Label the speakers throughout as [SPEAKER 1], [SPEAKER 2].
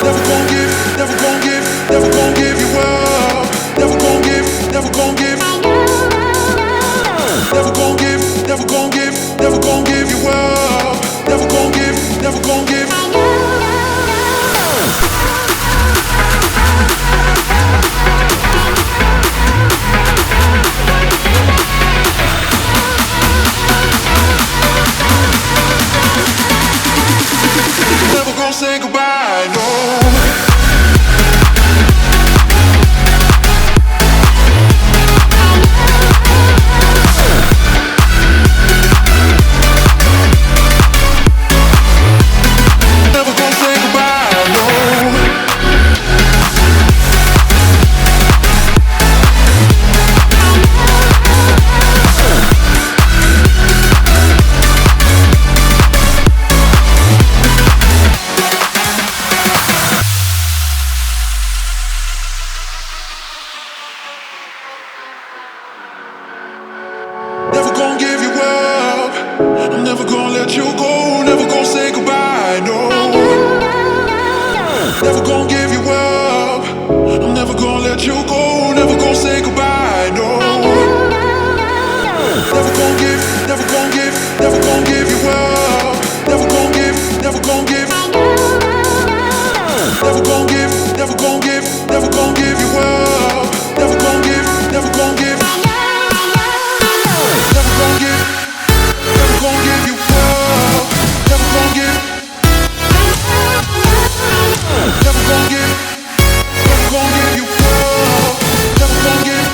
[SPEAKER 1] never gon' give, never gon' give, never gon' give you up. Never gon' give, never gon' give, never gon' give, never gon' give, never gon' give you up. Never gon' give, never gon' give. Never gonna say goodbye, no. Never gonna say goodbye, no. Never gonna give you up. I'm never gonna let you go. Never gonna say goodbye, no. Never gonna give you up. I'm never gonna let you go. Never gonna say goodbye, no. Never gonna give, never gonna give, never gonna give you up. Never gonna give, never gonna give. Never gonna give, never gonna give, never gonna give you up. Never gonna give, never gonna give. Never gonna give, never gonna give you up. Never gonna give, never gonna give, never gonna give you up. Never gonna give.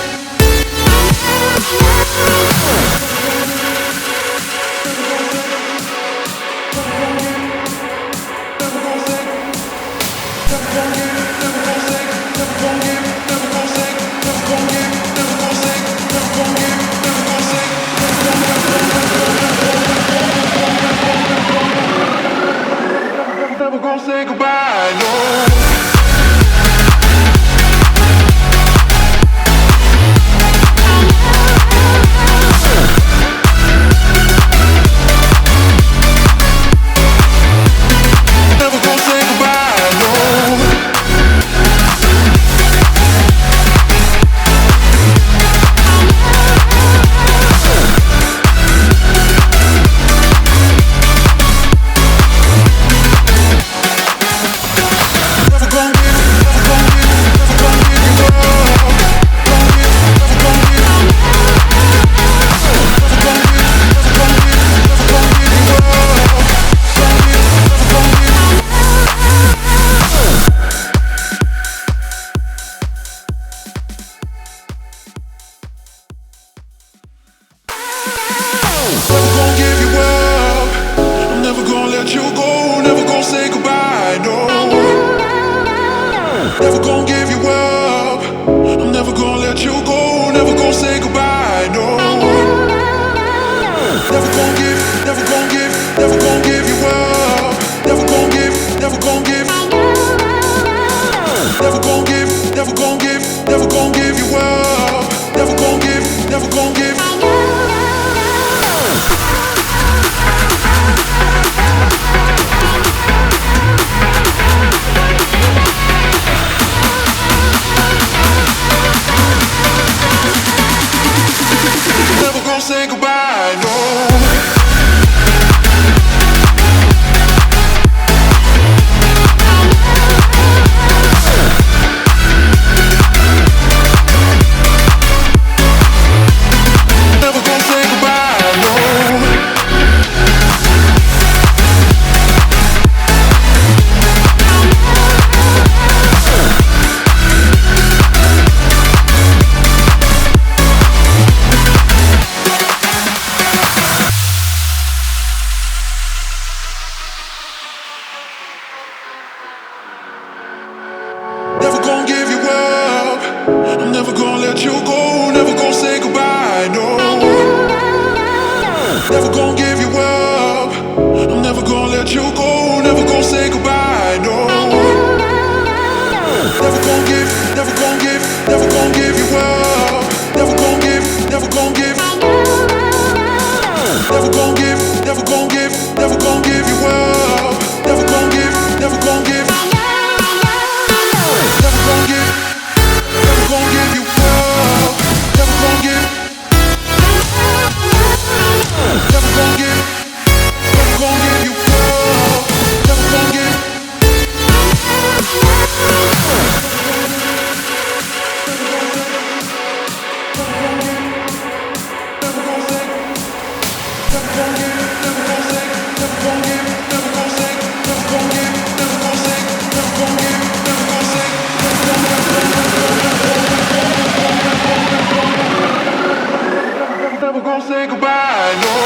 [SPEAKER 1] Never gonna say goodbye, no. Never gonna say goodbye, no. Never gonna give, never gonna give, never gonna give you up. Gonna give, never gonna give. Never gonna give, never gonna give, never gonna give you up. Gonna give, never gonna give. Never gonna give you up. I'm never gonna let you go. Never gonna say goodbye, no. Never gonna give you up. I'm never gonna let you go. Never gonna say goodbye, no. Never gonna give, never gonna give, never gonna give you up. Never gonna give, never gonna give. Never gonna give, never gonna give, never gonna give you up. Never gonna give, never gonna give. Never gonna say goodbye, no. Never gonna say goodbye, no. Never gonna give you up. I'm never gonna let you go. Never gonna say goodbye, no. Never gonna give you up. I'm never gonna let you go. Never gonna say goodbye, no. Never gonna give, never gonna give, never gonna give you up. Never gonna give, never gonna give. Never gonna give, never gonna give, never gonna give you up. Never gonna give, never gonna give. say goodbye. No.